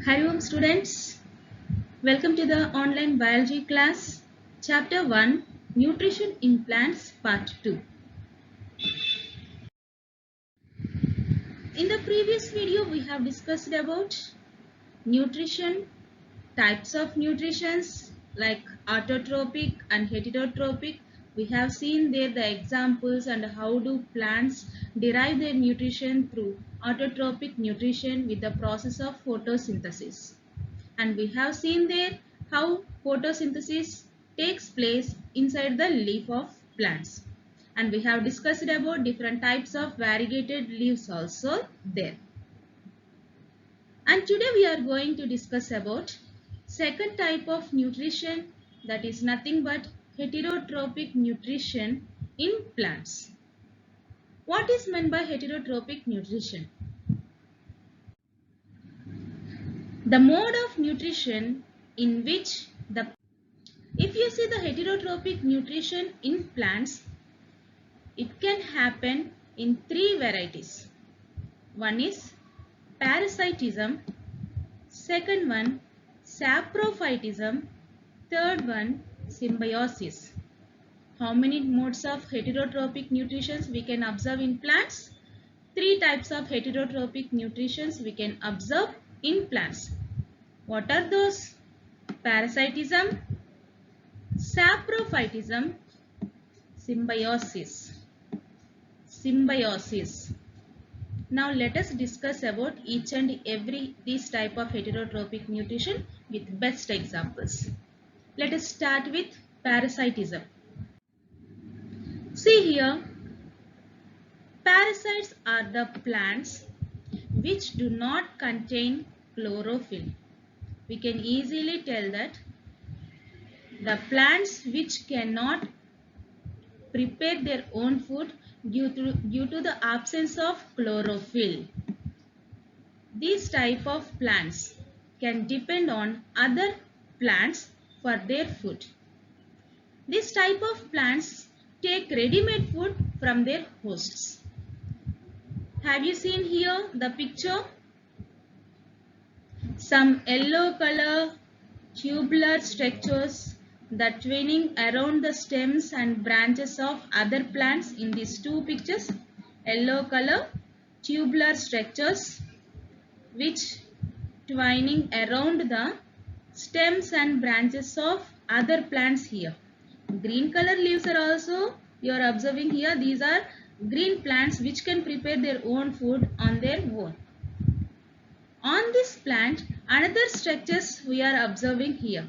Hello students, welcome to the online biology class, chapter 1, Nutrition in Plants, part 2. In the previous video, we have discussed about nutrition, types of nutritions like autotrophic and heterotrophic. We have seen there the examples and how do plants derive their nutrition through autotrophic nutrition with the process of photosynthesis. And we have seen there how photosynthesis takes place inside the leaf of plants, and we have discussed about different types of variegated leaves also there. And today we are going to discuss about second type of nutrition, that is nothing but heterotrophic nutrition in plants. What is meant by heterotrophic nutrition? The mode of nutrition in which the If you see the heterotrophic nutrition in plants, it can happen in three varieties. One is parasitism, second one saprophytism, third one symbiosis. How many modes of heterotrophic nutrition we can observe in plants? Three types of heterotrophic nutrition we can observe in plants. What are those? Parasitism, saprophytism, symbiosis. Now let us discuss about each and every these type of heterotrophic nutrition with best examples. Let us start with parasitism. See here, parasites are the plants which do not contain chlorophyll. We can easily tell that the plants which cannot prepare their own food due to the absence of chlorophyll. These type of plants can depend on other plants for their food. This type of plants take ready-made food from their hosts. Have you seen here the picture? Some yellow color tubular structures that twining around the stems and branches of other plants in these two pictures. Yellow color tubular structures which twining around the stems and branches of other plants here. Green color leaves are also you are observing here. These are green plants which can prepare their own food on their own. On this plant, another structures we are observing here.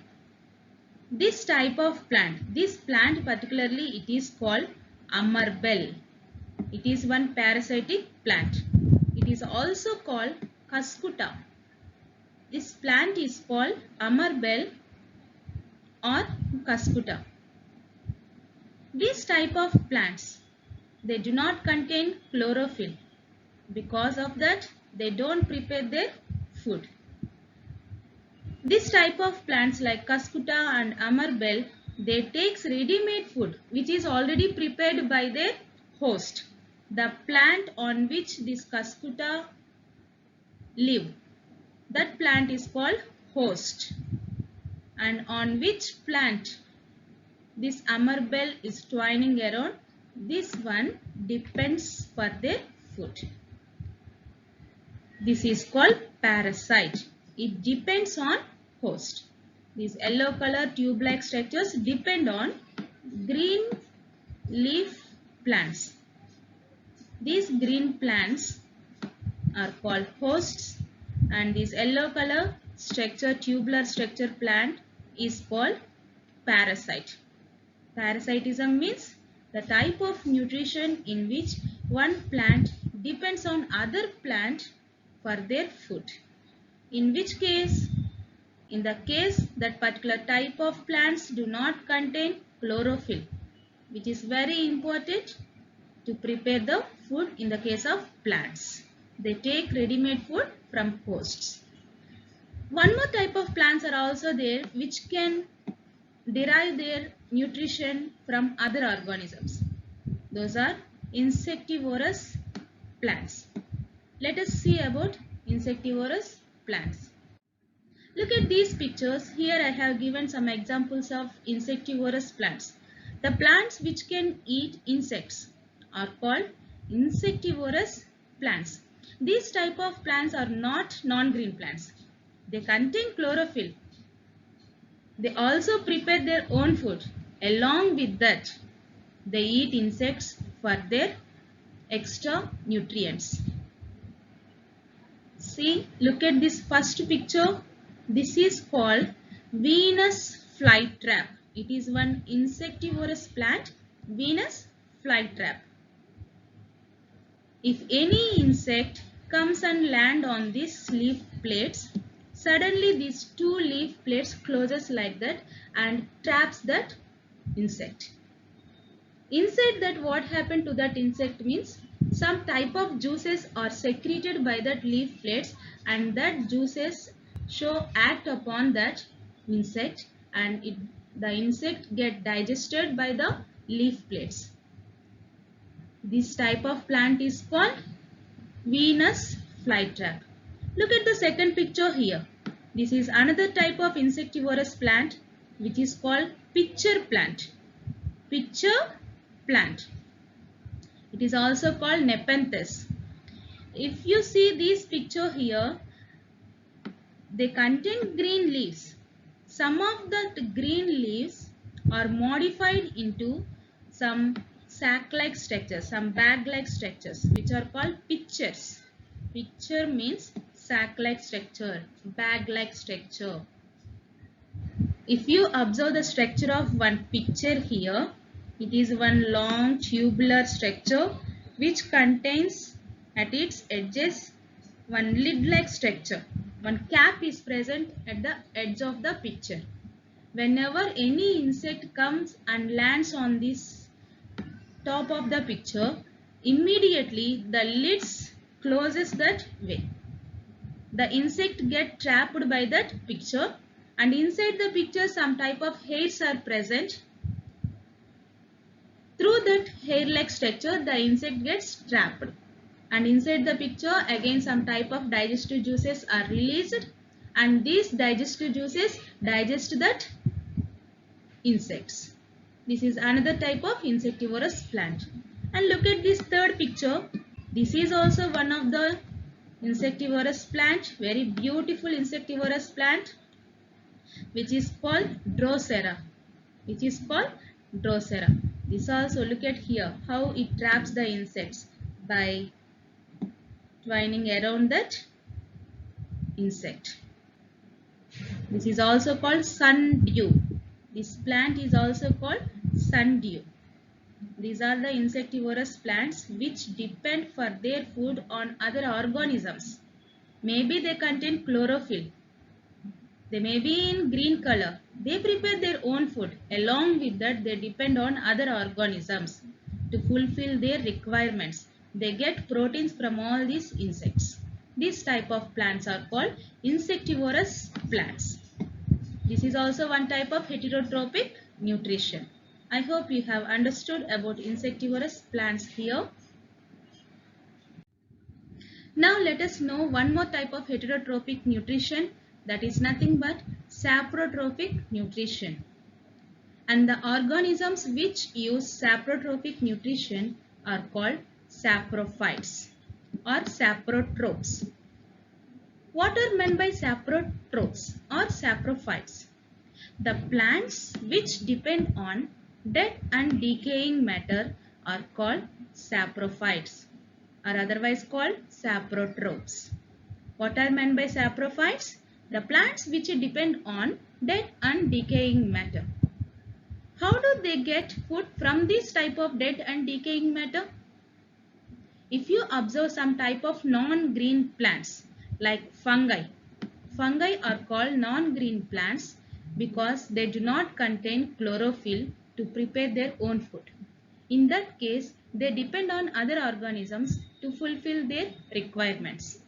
This type of plant, this plant particularly, it is called amarbel. It is one parasitic plant. It is also called cuscuta. This plant is called amarbel or cuscuta. These type of plants, they do not contain chlorophyll. Because of that, they don't prepare their food. This type of plants like cuscuta and amarbel, they takes ready-made food which is already prepared by their host. The plant on which this cuscuta live, that plant is called host, and on which plant this amarbel is twining around, this one depends for their food. This is called parasite. It depends on host. These yellow color tube-like structures depend on green leaf plants. These green plants are called hosts, and this yellow color structure, tubular structure plant is called parasite. Parasitism means the type of nutrition in which one plant depends on other plant for their food. In which case, in the case that particular type of plants do not contain chlorophyll, which is very important to prepare the food in the case of plants. They take ready-made food from hosts. One more type of plants are also there which can derive their nutrition from other organisms. Those are insectivorous plants. Let us see about insectivorous plants. Look at these pictures. Here I have given some examples of insectivorous plants. The plants which can eat insects are called insectivorous plants. These type of plants are not non-green plants. They contain chlorophyll. They also prepare their own food. Along with that, they eat insects for their extra nutrients. See, look at this first picture. This is called Venus flytrap. It is one insectivorous plant, Venus flytrap. If any insect comes and land on these leaf plates, suddenly these two leaf plates closes like that and traps that insect. Inside that, what happened to that insect means some type of juices are secreted by that leaf plates, and that juices act upon that insect, and the insect get digested by the leaf plates. This type of plant is called Venus flytrap. Look at the second picture here. This is another type of insectivorous plant which is called pitcher plant. Pitcher plant. It is also called Nepenthes. If you see this picture here, they contain green leaves. Some of the green leaves are modified into some sac-like structures, some bag-like structures, which are called pitchers. Pitcher means sac-like structure, bag-like structure. If you observe the structure of one pitcher here, it is one long tubular structure which contains at its edges one lid-like structure. One cap is present at the edge of the pitcher. Whenever any insect comes and lands on this top of the pitcher, immediately the lids closes that way. The insect gets trapped by that pitcher, and inside the pitcher some type of hairs are present. Through that hair-like structure, the insect gets trapped, and inside the pitcher again some type of digestive juices are released, and these digestive juices digest that insects. This is another type of insectivorous plant. And look at this third picture. This is also one of the insectivorous plant, very beautiful insectivorous plant, which is called Drosera. This also, look at here how it traps the insects by twining around that insect. This is also called sundew. This plant is also called sundew. These are the insectivorous plants which depend for their food on other organisms. Maybe they contain chlorophyll. They may be in green color. They prepare their own food. Along with that, they depend on other organisms to fulfill their requirements. They get proteins from all these insects. These type of plants are called insectivorous plants. This is also one type of heterotrophic nutrition. I hope you have understood about insectivorous plants here. Now let us know one more type of heterotrophic nutrition, that is nothing but saprotrophic nutrition. And the organisms which use saprotrophic nutrition are called saprophytes or saprotrophs. What are meant by saprotrophs or saprophytes? The plants which depend on dead and decaying matter are called saprophytes, or otherwise called saprotrophs. What are meant by saprophytes? The plants which depend on dead and decaying matter. How do they get food from this type of dead and decaying matter? If you observe some type of non-green plants like fungi, fungi are called non-green plants because they do not contain chlorophyll to prepare their own food. In that case, they depend on other organisms to fulfill their requirements.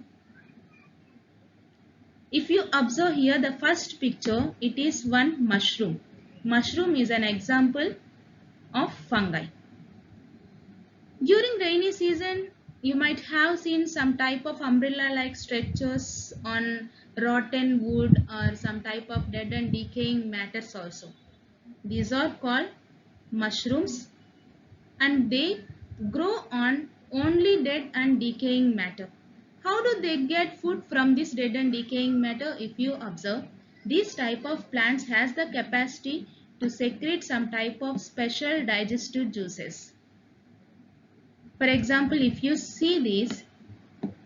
If you observe here the first picture, it is one mushroom. Mushroom is an example of fungi. During rainy season, You might have seen some type of umbrella-like structures on rotten wood or some type of dead and decaying matters also. These are called mushrooms and they grow on only dead and decaying matter. How do they get food from this dead and decaying matter? If you observe, this type of plants has the capacity to secrete some type of special digestive juices. For example, if you see these,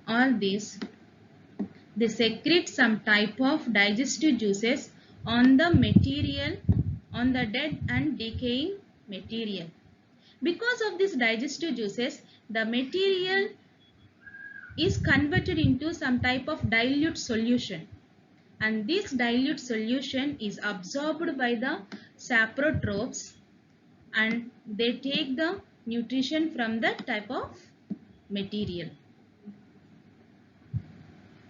all these, they secrete some type of digestive juices on the material, on the dead and decaying material. Because of these digestive juices, the material is converted into some type of dilute solution, and this dilute solution is absorbed by the saprotrophs and they take the nutrition from that type of material.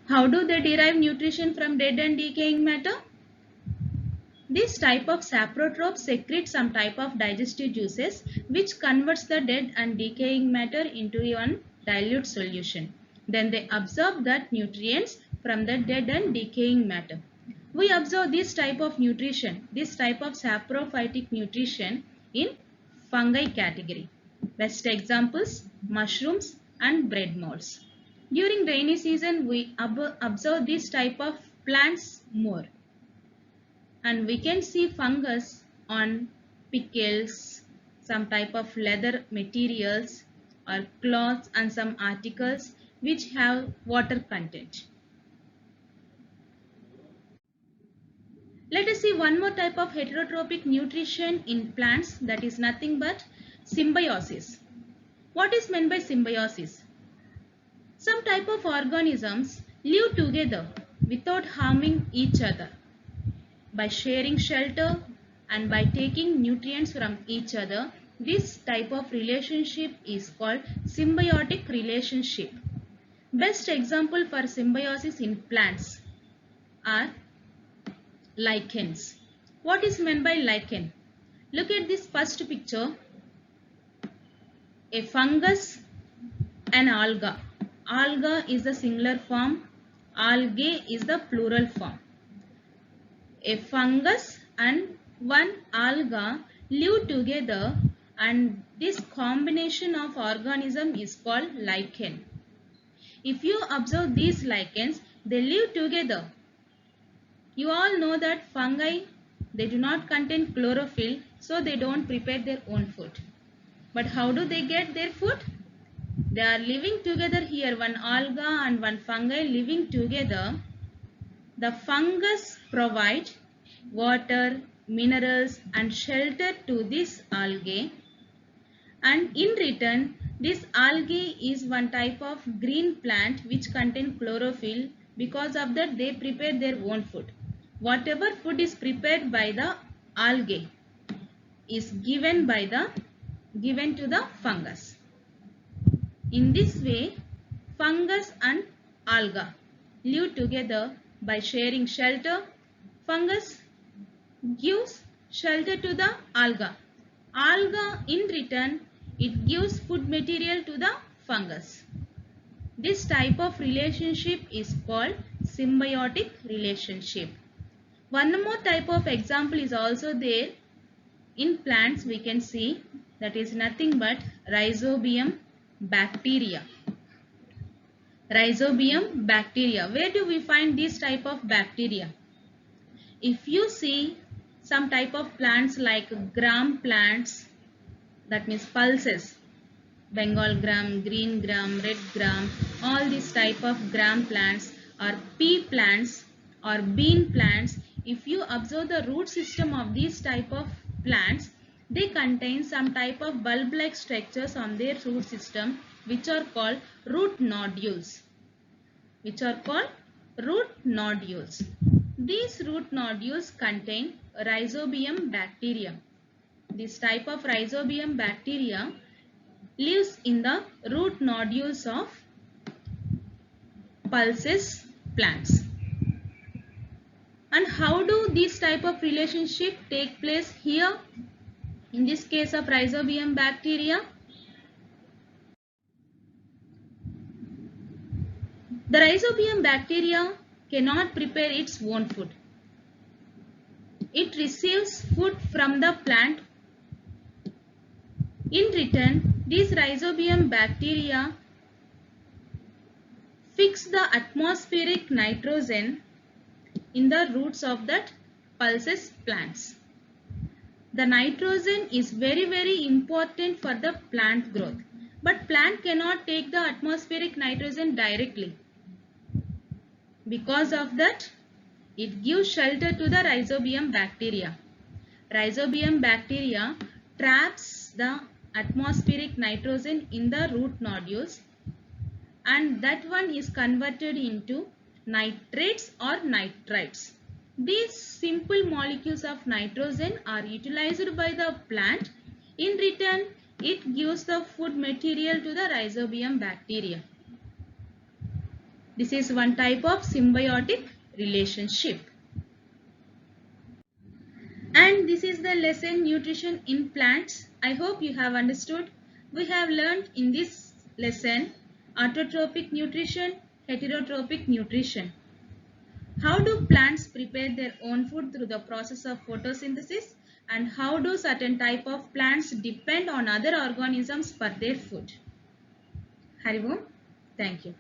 How do they derive nutrition from dead and decaying matter? This type of saprotroph secretes some type of digestive juices which converts the dead and decaying matter into one dilute solution. Then they absorb that nutrients from the dead and decaying matter. We observe this type of nutrition, this type of saprophytic nutrition in fungi category. Best examples, mushrooms and bread molds. During rainy season, we observe this type of plants more. And we can see fungus on pickles, some type of leather materials or cloths and some articles which have water content. Let us see one more type of heterotrophic nutrition in plants, that is nothing but symbiosis. What is meant by symbiosis? Some type of organisms live together without harming each other, by sharing shelter and by taking nutrients from each other. This type of relationship is called symbiotic relationship. Best example for symbiosis in plants are lichens. What is meant by lichen? Look at this first picture. A fungus, an alga. Alga is the singular form, algae is the plural form. A fungus and one alga live together and this combination of organism is called lichen. If you observe these lichens, they live together. You all know that fungi, they do not contain chlorophyll, so they don't prepare their own food. But how do they get their food? They are living together here, one alga and one fungi living together. The fungus provide water, minerals and shelter to this algae, and in return this algae is one type of green plant which contain chlorophyll. Because of that they prepare their own food. Whatever food is prepared by the algae is given to the fungus. In this way fungus and alga live together by sharing shelter. Fungus gives shelter to the alga. Alga in return, it gives food material to the fungus. This type of relationship is called symbiotic relationship. One more type of example is also there in plants. We can see that is nothing but Rhizobium bacteria. Rhizobium bacteria. Where do we find this type of bacteria? If you see some type of plants like gram plants, that means pulses, Bengal gram, green gram, red gram, all these type of gram plants or pea plants or bean plants, if you observe the root system of these type of plants, they contain some type of bulb-like structures on their root system which are called root nodules. These root nodules contain Rhizobium bacteria. This type of Rhizobium bacteria lives in the root nodules of pulses plants. And how do this type of relationship take place here? In this case of Rhizobium bacteria, The Rhizobium bacteria cannot prepare its own food. It receives food from the plant. In return, these Rhizobium bacteria fix the atmospheric nitrogen in the roots of that pulses plants. The nitrogen is very important for the plant growth, but plant cannot take the atmospheric nitrogen directly. Because of that, it gives shelter to the Rhizobium bacteria. Rhizobium bacteria traps the atmospheric nitrogen in the root nodules, and that one is converted into nitrates or nitrites. These simple molecules of nitrogen are utilized by the plant. In return, it gives the food material to the Rhizobium bacteria. This is one type of symbiotic relationship. And this is the lesson nutrition in plants. I hope you have understood. We have learned in this lesson autotrophic nutrition, heterotrophic nutrition. How do plants prepare their own food through the process of photosynthesis, and how do certain type of plants depend on other organisms for their food? Hari Om. Thank you.